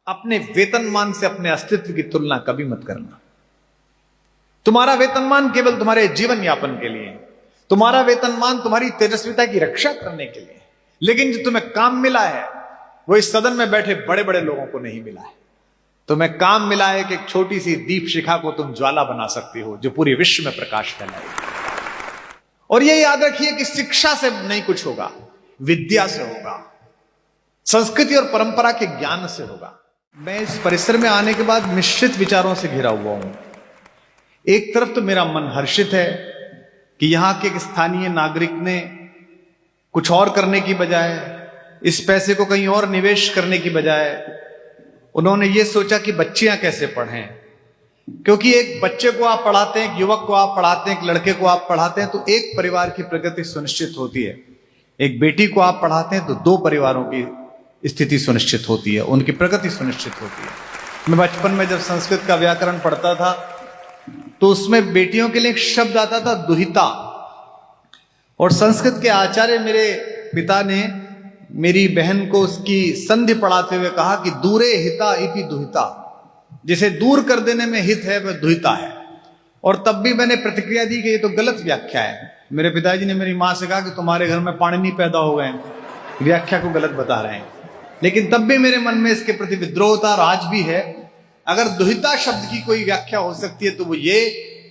अपने वेतनमान से अपने अस्तित्व की तुलना कभी मत करना। तुम्हारा वेतनमान केवल तुम्हारे जीवन यापन के लिए, तुम्हारा वेतनमान तुम्हारी तेजस्विता की रक्षा करने के लिए, लेकिन जो तुम्हें काम मिला है वो इस सदन में बैठे बड़े बड़े लोगों को नहीं मिला है। तुम्हें काम मिला है कि एक छोटी सी दीप शिखा को तुम ज्वाला बना सकती हो जो पूरे विश्व में प्रकाश फैलाएगी। और ये याद रखिए कि शिक्षा से नहीं कुछ होगा, विद्या से होगा, संस्कृति और परंपरा के ज्ञान से होगा। मैं इस परिसर में आने के बाद मिश्रित विचारों से घिरा हुआ हूं। एक तरफ तो मेरा मन हर्षित है कि यहां के एक स्थानीय नागरिक ने कुछ और करने की बजाय, इस पैसे को कहीं और निवेश करने की बजाय उन्होंने ये सोचा कि बच्चियां कैसे पढ़ें। क्योंकि एक बच्चे को आप पढ़ाते हैं, एक युवक को आप पढ़ाते हैं, एक लड़के को आप पढ़ाते हैं तो एक परिवार की प्रगति सुनिश्चित होती है। एक बेटी को आप पढ़ाते हैं तो दो परिवारों की स्थिति सुनिश्चित होती है, उनकी प्रगति सुनिश्चित होती है। मैं बचपन में जब संस्कृत का व्याकरण पढ़ता था तो उसमें बेटियों के लिए एक शब्द आता था दुहिता, और संस्कृत के आचार्य मेरे पिता ने मेरी बहन को उसकी संधि पढ़ाते हुए कहा कि दूरे हिता इति दुहिता, जिसे दूर कर देने में हित है वह दुहिता है। और तब भी मैंने प्रतिक्रिया दी कि ये तो गलत व्याख्या है। मेरे पिताजी ने मेरी मां से कहा कि तुम्हारे घर में पाणिनि पैदा हो गए, व्याख्या को गलत बता रहे हैं। लेकिन तब भी मेरे मन में इसके प्रति विद्रोह था और आज भी है। अगर दुहिता शब्द की कोई व्याख्या हो सकती है तो वो ये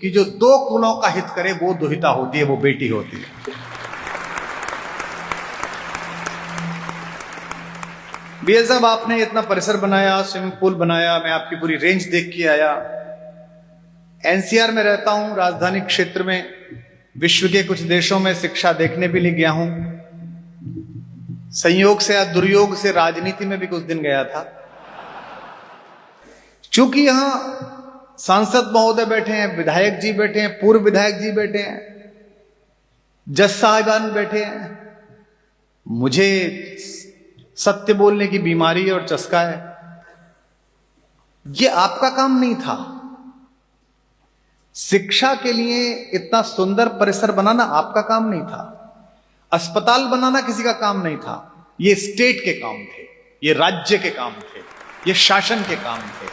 कि जो दो कुलों का हित करे वो दुहिता होती है, वो बेटी होती है। बीएल साहब, आपने इतना परिसर बनाया, स्विमिंग पूल बनाया, मैं आपकी पूरी रेंज देख के आया। एनसीआर में रहता हूं, राजधानी क्षेत्र में, विश्व के कुछ देशों में शिक्षा देखने भी लिए गया हूं। संयोग से या दुर्योग से राजनीति में भी कुछ दिन गया था। चूंकि यहां सांसद महोदय बैठे हैं, विधायक जी बैठे हैं, पूर्व विधायक जी बैठे हैं, जज साहिबान बैठे हैं, मुझे सत्य बोलने की बीमारी और चस्का है। यह आपका काम नहीं था। शिक्षा के लिए इतना सुंदर परिसर बनाना आपका काम नहीं था। अस्पताल बनाना किसी का काम नहीं था। ये स्टेट के काम थे, ये राज्य के काम थे, ये शासन के काम थे।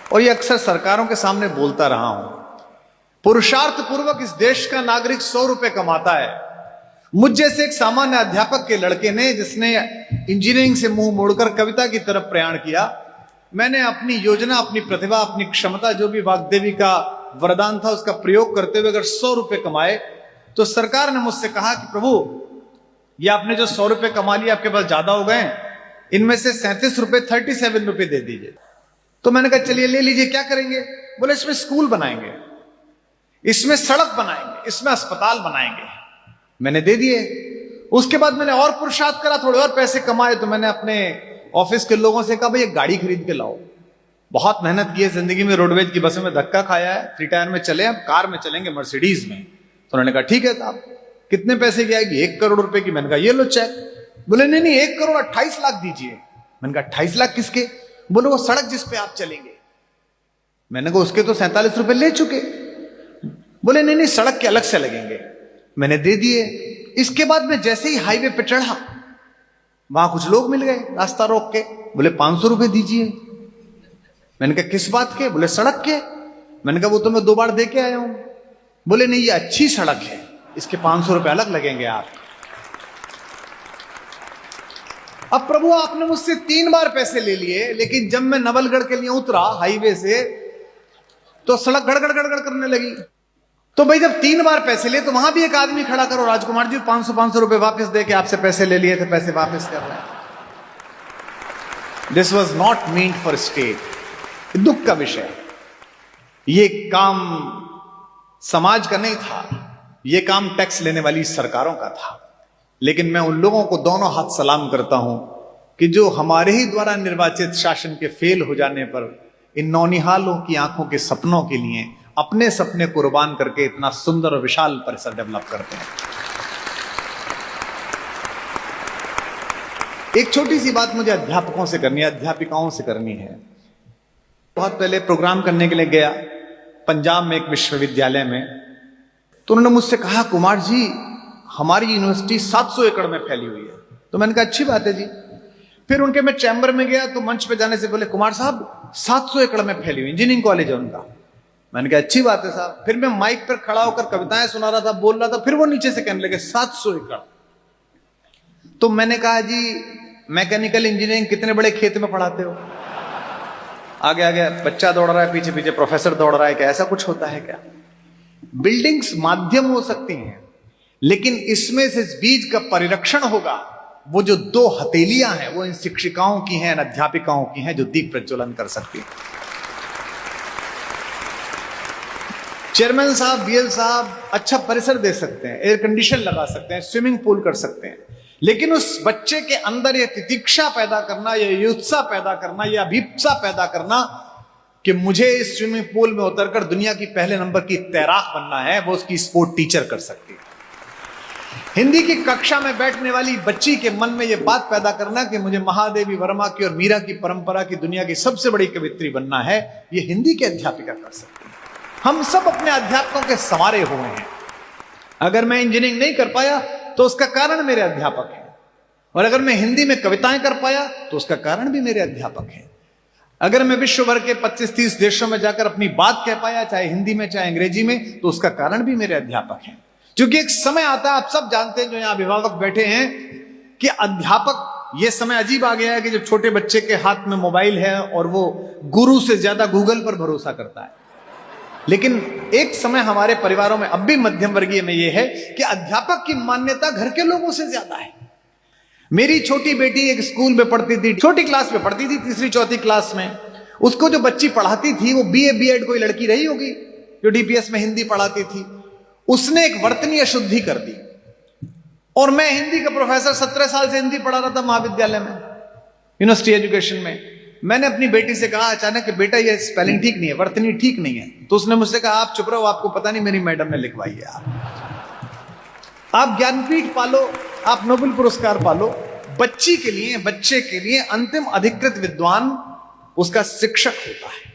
और ये अक्सर सरकारों के सामने बोलता रहा हूं। पुरुषार्थ पूर्वक इस देश का नागरिक 100 रुपए कमाता है। मुझ जैसे एक सामान्य अध्यापक के लड़के ने, जिसने इंजीनियरिंग से मुंह मोड़कर कविता की तरफ प्रयाण किया, मैंने अपनी योजना, अपनी प्रतिभा, अपनी क्षमता, जो भी वाग्देवी का वरदान था, उसका प्रयोग करते हुए अगर 100 रुपए कमाए तो सरकार ने मुझसे कहा कि प्रभु, ये आपने जो 100 रुपए कमा लिया, आपके पास ज्यादा हो गए, इनमें से 37 रुपए 37 रुपए दे दीजिए। तो मैंने कहा चलिए ले लीजिए, क्या करेंगे? बोले इसमें स्कूल बनाएंगे, इसमें सड़क बनाएंगे, इसमें अस्पताल बनाएंगे। मैंने दे दिए। उसके बाद मैंने और पुरुषार्थ करा, थोड़े और पैसे कमाए तो मैंने अपने ऑफिस के लोगों से कहा भाई एक गाड़ी खरीद के लाओ। बहुत मेहनत की है जिंदगी में, रोडवेज की बसों में धक्का खाया है, 3 टायर में चले, अब कार में चलेंगे, मर्सिडीज में। तो उन्होंने कहा ठीक है साहब, कितने पैसे की आएगी? 1 करोड़ रुपए की। मैंने कहा ये लो चेक। बोले नहीं नहीं, 1 करोड़ 28 लाख दीजिए। मैंने कहा 28 लाख किसके? बोले वो सड़क जिस पे आप चलेंगे। मैंने कहा उसके तो 47 रुपए ले चुके। बोले नहीं नहीं, सड़क के अलग से लगेंगे। मैंने दे दिए। इसके बाद मैं जैसे ही हाईवे पे चढ़ा, वहां कुछ लोग मिल गए रास्ता रोक के। बोले 500 रुपए दीजिए। मैंने कहा किस बात के? बोले सड़क के। मैंने कहा वो तो मैं 2 बार दे के आया हूं। बोले नहीं, ये अच्छी सड़क है, इसके 500 रुपए अलग लगेंगे आप। अब प्रभु, आपने मुझसे 3 बार पैसे ले लिए, लेकिन जब मैं नवलगढ़ के लिए उतरा हाईवे से तो सड़क गड़गड़ गड़गड़ करने लगी। तो भाई जब 3 बार पैसे लिए तो वहां भी एक आदमी खड़ा करो, राजकुमार जी 500 रुपए वापस दे के आपसे पैसे ले लिए थे, पैसे वापस कर रहे हैं। This was not meant for state. दुख का विषय, ये काम समाज का नहीं था, ये काम टैक्स लेने वाली सरकारों का था। लेकिन मैं उन लोगों को दोनों हाथ सलाम करता हूं कि जो हमारे ही द्वारा निर्वाचित शासन के फेल हो जाने पर इन नौनिहालों की आंखों के सपनों के लिए अपने सपने कुर्बान करके इतना सुंदर और विशाल परिसर डेवलप करते हैं। एक छोटी सी बात मुझे अध्यापकों से करनी है, अध्यापिकाओं से करनी है। बहुत पहले प्रोग्राम करने के लिए गया पंजाब में एक विश्वविद्यालय में, तो उन्होंने मुझसे कहा कुमार जी, हमारी यूनिवर्सिटी 700 एकड़ में फैली हुई है। तो मैंने कहा अच्छी बात है जी। फिर उनके मैं चैम्बर में गया तो मंच पे जाने से पहले, कुमार साहब 700 एकड़ में फैली हुई इंजीनियरिंग कॉलेज है उनका। मैंने कहा अच्छी बात है साहब। फिर मैं माइक पर खड़ा होकर कविताएं सुना रहा था, बोल रहा था, फिर वो नीचे से कहने लगे 700 एकड़। तो मैंने कहा जी मैकेनिकल इंजीनियरिंग कितने बड़े खेत में पढ़ाते हो? आगे आगे बच्चा दौड़ रहा है, पीछे पीछे प्रोफेसर दौड़ रहा है। क्या ऐसा कुछ होता है क्या? बिल्डिंग्स माध्यम हो सकती हैं, लेकिन इसमें से इस बीज का परिरक्षण होगा। वो जो 2 हथेलियां हैं वो इन शिक्षिकाओं की हैं, अध्यापिकाओं की हैं, जो दीप प्रज्वलन कर सकती हैं। चेयरमैन साहब, बीएल साहब अच्छा परिसर दे सकते हैं, एयर कंडीशन लगा सकते हैं, स्विमिंग पूल कर सकते हैं, लेकिन उस बच्चे के अंदर ये तितिक्षा पैदा करना, ये युत्सा पैदा करना, ये अभिप्सा पैदा करना कि मुझे इस स्विमिंग पूल में उतरकर दुनिया की पहले नंबर की तैराक बनना है, वो उसकी स्पोर्ट टीचर कर सकती है। हिंदी की कक्षा में बैठने वाली बच्ची के मन में यह बात पैदा करना कि मुझे महादेवी वर्मा की और मीरा की परंपरा की दुनिया की सबसे बड़ी कवित्री बनना है, यह हिंदी के अध्यापिका कर सकती है। हम सब अपने अध्यापकों के संवारे हुए हैं। अगर मैं इंजीनियरिंग नहीं कर पाया तो उसका कारण मेरे अध्यापक हैं, और अगर मैं हिंदी में कविताएं कर पाया तो उसका कारण भी मेरे अध्यापक हैं। अगर मैं विश्व भर के 25-30 देशों में जाकर अपनी बात कह पाया, चाहे हिंदी में चाहे अंग्रेजी में, तो उसका कारण भी मेरे अध्यापक हैं। क्योंकि एक समय आता है, आप सब जानते हैं जो यहां अभिभावक बैठे हैं, कि अध्यापक, ये समय अजीब आ गया है कि जब छोटे बच्चे के हाथ में मोबाइल है और वो गुरु से ज्यादा गूगल पर भरोसा करता है। लेकिन एक समय हमारे परिवारों में, अब भी मध्यम वर्गीय में, यह है कि अध्यापक की मान्यता घर के लोगों से ज्यादा है। मेरी छोटी बेटी एक स्कूल में पढ़ती थी, छोटी क्लास में पढ़ती थी, 3री-4थी क्लास में। उसको जो बच्ची पढ़ाती थी वो BA B.Ed कोई लड़की रही होगी जो DPS में हिंदी पढ़ाती थी। उसने एक वर्तनी अशुद्धि कर दी, और मैं हिंदी का प्रोफेसर 17 साल से हिंदी पढ़ा रहा था महाविद्यालय में, यूनिवर्सिटी एजुकेशन में। मैंने अपनी बेटी से कहा अचानक कि बेटा ये स्पेलिंग ठीक नहीं है, वर्तनी ठीक नहीं है। तो उसने मुझसे कहा आप चुप रहो, आपको पता नहीं मेरी मैडम ने लिखवाई है। आप ज्ञानपीठ पालो, आप नोबेल पुरस्कार पालो। बच्ची के लिए, बच्चे के लिए अंतिम अधिकृत विद्वान उसका शिक्षक होता है।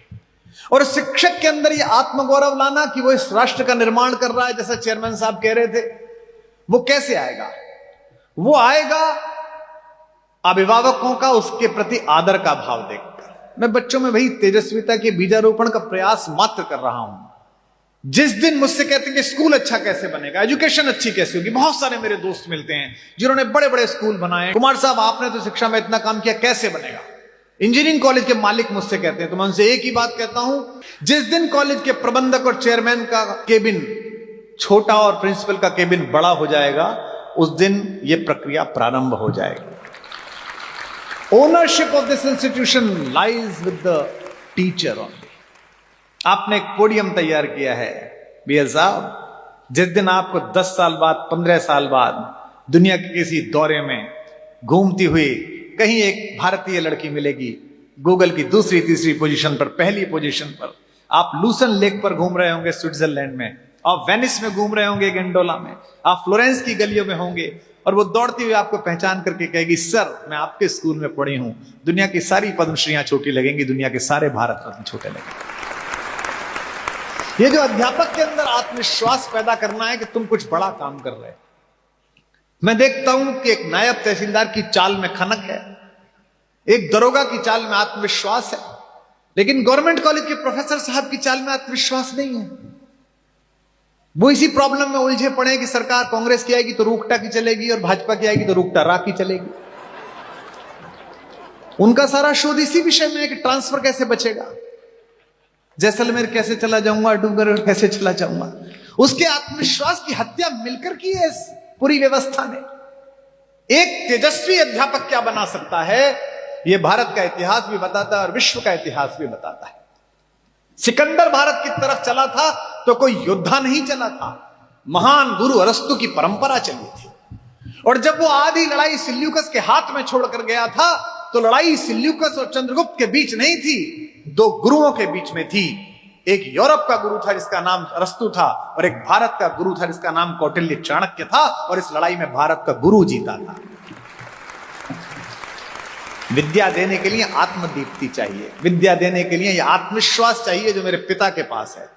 और शिक्षक के अंदर यह आत्मगौरव लाना कि वो इस राष्ट्र का निर्माण कर रहा है, जैसा चेयरमैन साहब कह रहे थे, वो कैसे आएगा? वो आएगा अभिभावकों का उसके प्रति आदर का भाव देखकर। मैं बच्चों में वही तेजस्विता के बीजारोपण का प्रयास मात्र कर रहा हूं। जिस दिन मुझसे कहते हैं कि स्कूल अच्छा कैसे बनेगा, एजुकेशन अच्छी कैसे होगी, बहुत सारे मेरे दोस्त मिलते हैं जिन्होंने बड़े बड़े स्कूल बनाए। कुमार साहब आपने तो शिक्षा में इतना काम किया, कैसे बनेगा? इंजीनियरिंग कॉलेज के मालिक मुझसे कहते हैं, तो मैं उनसे एक ही बात कहता हूं, जिस दिन कॉलेज के प्रबंधक और चेयरमैन का केबिन छोटा और प्रिंसिपल का केबिन बड़ा हो जाएगा, उस दिन यह प्रक्रिया प्रारंभ हो जाएगी। Ownership of this institution lies with the teacher only. आपने एक पोडियम तैयार किया है बीएल साहब, जिस दिन आपको 10 साल बाद, 15 साल बाद दुनिया के किसी दौरे में घूमती हुई कहीं एक भारतीय लड़की मिलेगी, गूगल की 2री-3री पोजीशन पर, पहली पोजीशन पर, आप लूसन लेक पर घूम रहे होंगे स्विट्जरलैंड में, आप वेनिस में घूम रहे होंगे गेंडोला में, आप फ्लोरेंस की गलियों में होंगे, और वो दौड़ती हुई आपको पहचान करके कहेगी सर मैं आपके स्कूल में पढ़ी हूं, दुनिया की सारी पद्मश्रीयां छोटी लगेंगी, दुनिया के सारे भारत रत्न छोटे लगेंगे। ये जो अध्यापक के अंदर आत्मविश्वास पैदा करना है कि तुम कुछ बड़ा काम कर रहे हो। मैं देखता हूं कि एक नायब तहसीलदार की चाल में खनक है, एक दरोगा की चाल में आत्मविश्वास है, लेकिन गवर्नमेंट कॉलेज के प्रोफेसर साहब की चाल में आत्मविश्वास नहीं है। वो इसी प्रॉब्लम में उलझे पड़े कि सरकार कांग्रेस की आएगी तो रूकटा की चलेगी, और भाजपा की आएगी तो रूकटा रा की चलेगी। उनका सारा शोध इसी विषय में है कि ट्रांसफर कैसे बचेगा, जैसलमेर कैसे चला जाऊंगा, डूंगरगढ़ कैसे चला जाऊंगा। उसके आत्मविश्वास की हत्या मिलकर की है इस पूरी व्यवस्था ने। एक तेजस्वी अध्यापक क्या बना सकता है, यह भारत का इतिहास भी बताता है और विश्व का इतिहास भी बताता है। सिकंदर भारत की तरफ चला था तो कोई योद्धा नहीं चला था, महान गुरु अरस्तु की परंपरा चली थी। और जब वो आधी लड़ाई सिल्यूकस के हाथ में छोड़कर गया था, तो लड़ाई सिल्यूकस और चंद्रगुप्त के बीच नहीं थी, 2 गुरुओं के बीच में थी। एक यूरोप का गुरु था जिसका नाम अरस्तु था, और एक भारत का गुरु था जिसका नाम कौटिल्य चाणक्य था, और इस लड़ाई में भारत का गुरु जीता था। विद्या देने के लिए आत्मदीप्ति चाहिए, विद्या देने के लिए यह आत्मविश्वास चाहिए जो मेरे पिता के पास है।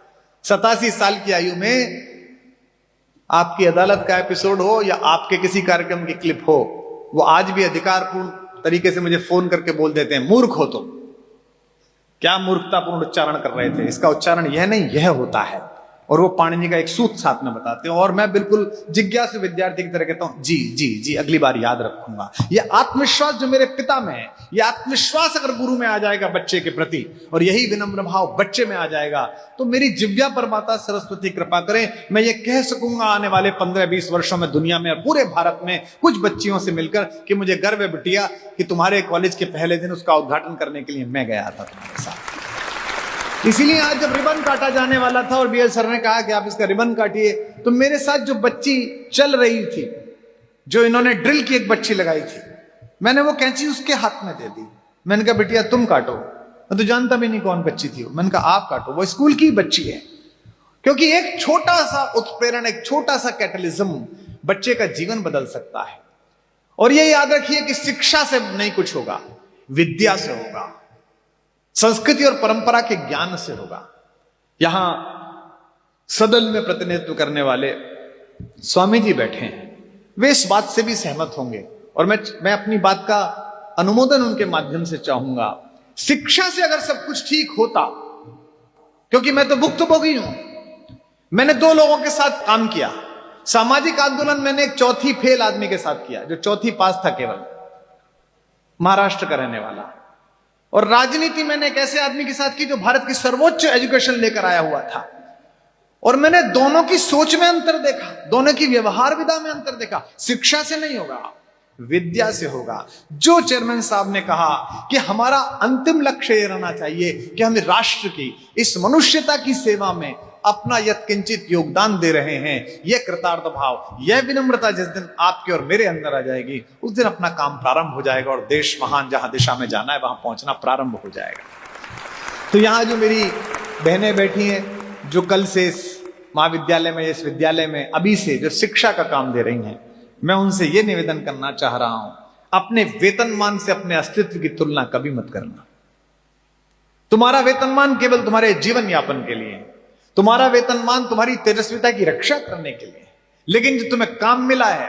87 साल की आयु में आपकी अदालत का एपिसोड हो या आपके किसी कार्यक्रम की क्लिप हो, वो आज भी अधिकारपूर्ण तरीके से मुझे फोन करके बोल देते हैं, मूर्ख हो तुम। क्या मूर्खतापूर्ण उच्चारण कर रहे थे, इसका उच्चारण यह नहीं यह होता है। और वो पाणिनि का एक सूत्र साथ में बताते हैं, और मैं बिल्कुल जिज्ञासु विद्यार्थी की तरह कहता हूं जी जी जी, अगली बार याद रखूंगा। ये आत्मविश्वास जो मेरे पिता में है, ये आत्मविश्वास अगर गुरु में आ जाएगा बच्चे के प्रति, और यही विनम्र भाव बच्चे में आ जाएगा, तो मेरी जिव्या पर माता सरस्वती कृपा करें, मैं ये कह सकूंगा आने वाले 15-20 वर्षों में दुनिया में और पूरे भारत में कुछ बच्चियों से मिलकर कि मुझे गर्व है बिटिया कि तुम्हारे कॉलेज के पहले दिन उसका उद्घाटन करने के लिए मैं गया था तुम्हारे साथ। इसीलिए आज जब रिबन काटा जाने वाला था और बीएल सर ने कहा कि आप इसका रिबन काटिए, तो मेरे साथ जो बच्ची चल रही थी, जो इन्होंने ड्रिल की एक बच्ची लगाई थी, मैंने वो कैंची उसके हाथ में दे दी। मैंने कहा बिटिया तुम काटो। मैं तो जानता भी नहीं कौन बच्ची थी वो। मैंने कहा आप काटो, वो स्कूल की बच्ची है। क्योंकि एक छोटा सा उत्प्रेरण, एक छोटा सा कैटलिज्म बच्चे का जीवन बदल सकता है। और ये याद रखिए कि शिक्षा से नहीं कुछ होगा, विद्या से होगा, संस्कृति और परंपरा के ज्ञान से होगा। यहां सदन में प्रतिनिधित्व करने वाले स्वामी जी बैठे हैं, वे इस बात से भी सहमत होंगे, और मैं अपनी बात का अनुमोदन उनके माध्यम से चाहूंगा। शिक्षा से अगर सब कुछ ठीक होता, क्योंकि मैं तो भुक्तभोगी हूं, मैंने 2 लोगों के साथ काम किया। सामाजिक आंदोलन मैंने एक चौथी फेल आदमी के साथ किया, जो चौथी पास था केवल, महाराष्ट्र का रहने वाला। और राजनीति मैंने एक ऐसे आदमी के साथ की जो भारत की सर्वोच्च एजुकेशन लेकर आया हुआ था। और मैंने दोनों की सोच में अंतर देखा, दोनों की व्यवहार विधा में अंतर देखा। शिक्षा से नहीं होगा, विद्या से होगा। जो चेयरमैन साहब ने कहा कि हमारा अंतिम लक्ष्य यह रहना चाहिए कि हम राष्ट्र की, इस मनुष्यता की सेवा में अपना यत्किंचित योगदान दे रहे हैं, यह कृतार्थ भाव, यह विनम्रता जिस दिन आपके और मेरे अंदर आ जाएगी, उस दिन अपना काम प्रारंभ हो जाएगा और देश महान जहां दिशा में जाना है वहां पहुंचना प्रारंभ हो जाएगा। तो यहां जो मेरी बहनें बैठी हैं, जो कल से इस महाविद्यालय में, इस विद्यालय में अभी से जो शिक्षा का काम दे रही हैं, मैं उनसे यह निवेदन करना चाह रहा हूं, अपने वेतनमान से अपने अस्तित्व की तुलना कभी मत करना। तुम्हारा वेतनमान केवल तुम्हारे जीवन यापन के लिए, तुम्हारा वेतनमान तुम्हारी तेजस्विता की रक्षा करने के लिए, लेकिन जो तुम्हें काम मिला है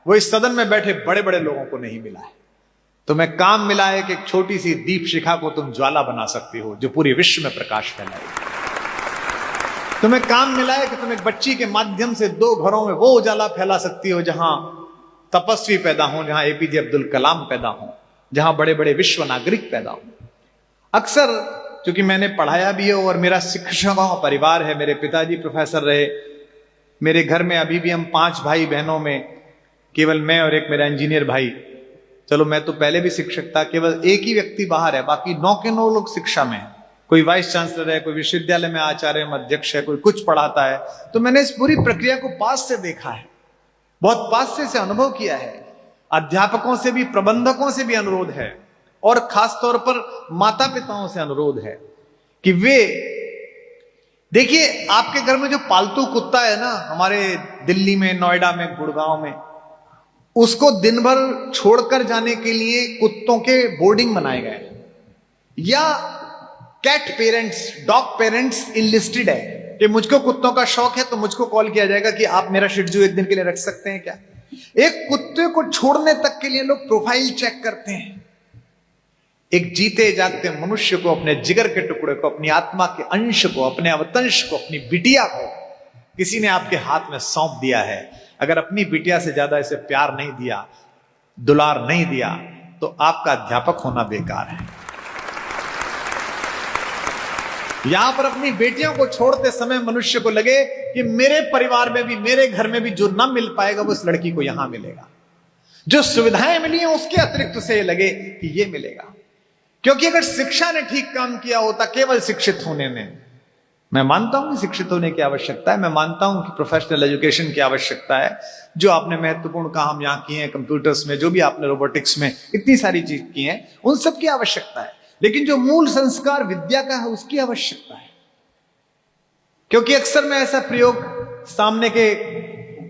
वो इस सदन में बैठे बड़े बड़े लोगों को नहीं मिला है। तुम्हें काम मिला है कि एक छोटी सी दीप शिखा को तुम ज्वाला बना सकती हो जो पूरे विश्व में प्रकाश फैलाएगी। तुम्हें काम मिला है कि तुम एक बच्ची के माध्यम से 2 घरों में वो उजाला फैला सकती हो जहां तपस्वी पैदा हो, जहां एपीजे अब्दुल कलाम पैदा हो, जहां बड़े बड़े विश्व नागरिक पैदा हो। अक्सर क्योंकि मैंने पढ़ाया भी है और मेरा शिक्षकों का परिवार है, मेरे पिताजी प्रोफेसर रहे, मेरे घर में अभी भी हम 5 भाई बहनों में केवल मैं और एक मेरा इंजीनियर भाई, चलो मैं तो पहले भी शिक्षक था, केवल एक ही व्यक्ति बाहर है, बाकी 9 के 9 लोग शिक्षा में है। कोई वाइस चांसलर है, कोई विश्वविद्यालय में आचार्य अध्यक्ष है, कोई कुछ पढ़ाता है। तो मैंने इस पूरी प्रक्रिया को पास से देखा है, बहुत पास से अनुभव किया है। अध्यापकों से भी, प्रबंधकों से भी अनुरोध है, और खासतौर पर माता पिताओं से अनुरोध है कि वे देखिए, आपके घर में जो पालतू कुत्ता है ना, हमारे दिल्ली में, नोएडा में, गुड़गांव में, उसको दिन भर छोड़कर जाने के लिए कुत्तों के बोर्डिंग बनाए गए, या cat parents, dog parents enlisted है कि मुझको कुत्तों का शौक है तो मुझको कॉल किया जाएगा कि आप मेरा शिट्जू एक दिन के लिए रख सकते हैं क्या। एक कुत्ते को छोड़ने तक के लिए लोग प्रोफाइल चेक करते हैं। एक जीते जागते मनुष्य को, अपने जिगर के टुकड़े को, अपनी आत्मा के अंश को, अपने अवतंश को, अपनी बिटिया को किसी ने आपके हाथ में सौंप दिया है। अगर अपनी बिटिया से ज्यादा इसे प्यार नहीं दिया, दुलार नहीं दिया, तो आपका अध्यापक होना बेकार है। यहां पर अपनी बेटियों को छोड़ते समय मनुष्य को लगे कि मेरे परिवार में भी, मेरे घर में भी जो ना मिल पाएगा वो इस लड़की को यहां मिलेगा। जो सुविधाएं मिली हैं उसके अतिरिक्त उसे लगे कि ये मिलेगा। क्योंकि अगर शिक्षा ने ठीक काम किया होता, केवल शिक्षित होने में, मैं मानता हूं कि शिक्षित होने की आवश्यकता है, मैं मानता हूं कि प्रोफेशनल एजुकेशन की आवश्यकता है, जो आपने महत्वपूर्ण काम यहां किए हैं, कंप्यूटर्स में, जो भी आपने रोबोटिक्स में इतनी सारी चीज की हैं, उन सब की आवश्यकता है। लेकिन जो मूल संस्कार विद्या का है उसकी आवश्यकता है। क्योंकि अक्सर मैं ऐसा प्रयोग सामने के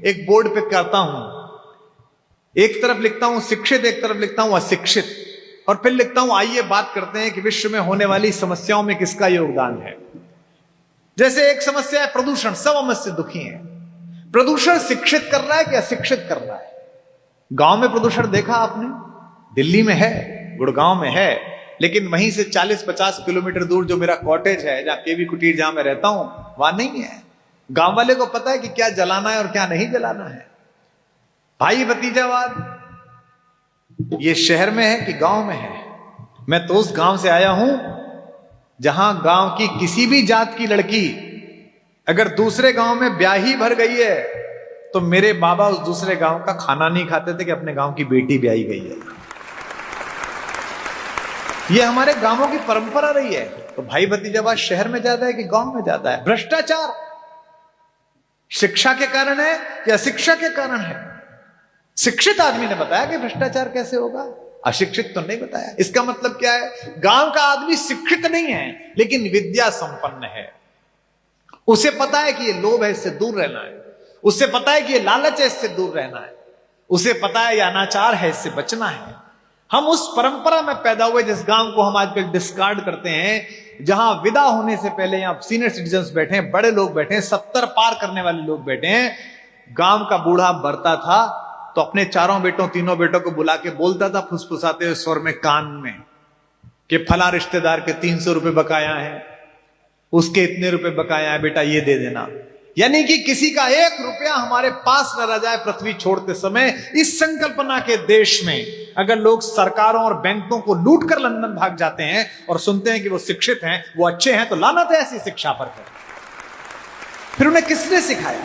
एक बोर्ड पे करता हूं, एक तरफ लिखता हूं शिक्षित, एक तरफ लिखता हूं अशिक्षित, और फिर लिखता हूं आइए बात करते हैं कि विश्व में होने वाली समस्याओं में किसका योगदान है। जैसे एक समस्या है प्रदूषण, सब हम इससे दुखी हैं। प्रदूषण शिक्षित कर रहा है कि अशिक्षित कर रहा है? गांव में प्रदूषण देखा आपने? दिल्ली में है, गुड़गांव में है, लेकिन वहीं से 40-50 किलोमीटर दूर जो मेरा कॉटेज है, जहां केवी कुटीर जहां मैं रहता हूं, वहां नहीं है। गांव वाले को पता है कि क्या जलाना है और क्या नहीं जलाना है। भाई भतीजावाद ये शहर में है कि गांव में है। मैं तो उस गांव से आया हूं जहां गांव की किसी भी जात की लड़की अगर दूसरे गांव में ब्याही भर गई है तो मेरे बाबा उस दूसरे गांव का खाना नहीं खाते थे कि अपने गांव की बेटी ब्याही गई है। ये हमारे गांवों की परंपरा रही है। तो भाई भतीजावाद शहर में ज्यादा है कि गांव में ज्यादा है? भ्रष्टाचार शिक्षा के कारण है या अशिक्षा के कारण है? शिक्षित आदमी ने बताया कि भ्रष्टाचार कैसे होगा, अशिक्षित तो नहीं बताया। इसका मतलब क्या है? गांव का आदमी शिक्षित नहीं है लेकिन विद्या संपन्न है। उसे पता है कि ये लोभ है, इससे दूर रहना है। उसे पता है कि ये लालच है, इससे दूर रहना है। उसे पता है ये अनाचार है, इससे बचना है। हम उस परंपरा में पैदा हुए जिस गांव को हम आजकल डिस्कार्ड करते हैं, जहां विदा होने से पहले यहां सीनियर सिटीजन्स बैठे हैं, बड़े लोग बैठे हैं, 70 पार करने वाले लोग बैठे हैं। गांव का बूढ़ा बरता था तो अपने चारों बेटों तीनों बेटों को बुला के बोलता था फुसफुसाते हुए स्वर में कान में कि फला रिश्तेदार के 300 रुपए बकाया है, उसके इतने रुपए बकाया है, बेटा ये दे देना। यानी कि किसी का 1 रुपया हमारे पास न रह जाए पृथ्वी छोड़ते समय। इस संकल्पना के देश में अगर लोग सरकारों और बैंकों को लूट कर लंदन भाग जाते हैं और सुनते हैं कि वो शिक्षित हैं, वो अच्छे हैं, तो लानत है ऐसी शिक्षा पर। फिर उन्हें किसने सिखाया?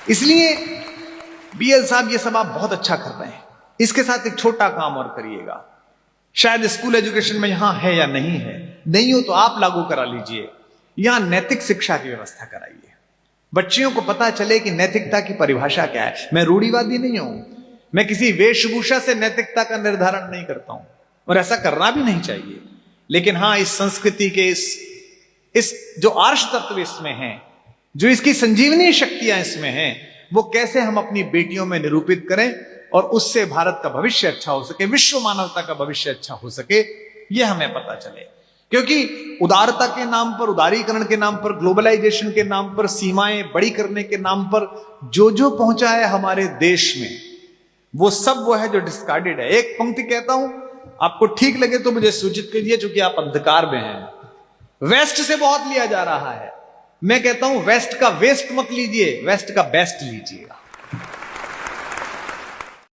इसलिए बीएल साहब ये सब आप बहुत अच्छा कर रहे हैं। इसके साथ एक छोटा काम और करिएगा। शायद स्कूल एजुकेशन में यहां है या नहीं है, नहीं हो तो आप लागू करा लीजिए। यहां नैतिक शिक्षा की व्यवस्था कराइए। बच्चियों को पता चले कि नैतिकता की परिभाषा क्या है। मैं रूढ़िवादी नहीं हूं, मैं किसी वेशभूषा से नैतिकता का निर्धारण नहीं करता हूं और ऐसा करना भी नहीं चाहिए। लेकिन हां, इस संस्कृति के इस जो आर्ष तत्व इसमें हैं, जो इसकी संजीवनी शक्तियां इसमें हैं, वो कैसे हम अपनी बेटियों में निरूपित करें और उससे भारत का भविष्य अच्छा हो सके, विश्व मानवता का भविष्य अच्छा हो सके, यह हमें पता चले। क्योंकि उदारता के नाम पर, उदारीकरण के नाम पर, ग्लोबलाइजेशन के नाम पर, सीमाएं बड़ी करने के नाम पर जो जो पहुंचा है हमारे देश में, वो सब वो है जो डिस्कार्डेड है। एक पंक्ति कहता हूं, आपको ठीक लगे तो मुझे सूचित कीजिए, क्योंकि आप अंधकार में हैं। वेस्ट से बहुत लिया जा रहा है। मैं कहता हूं वेस्ट का वेस्ट मत लीजिए, वेस्ट का बेस्ट लीजिएगा।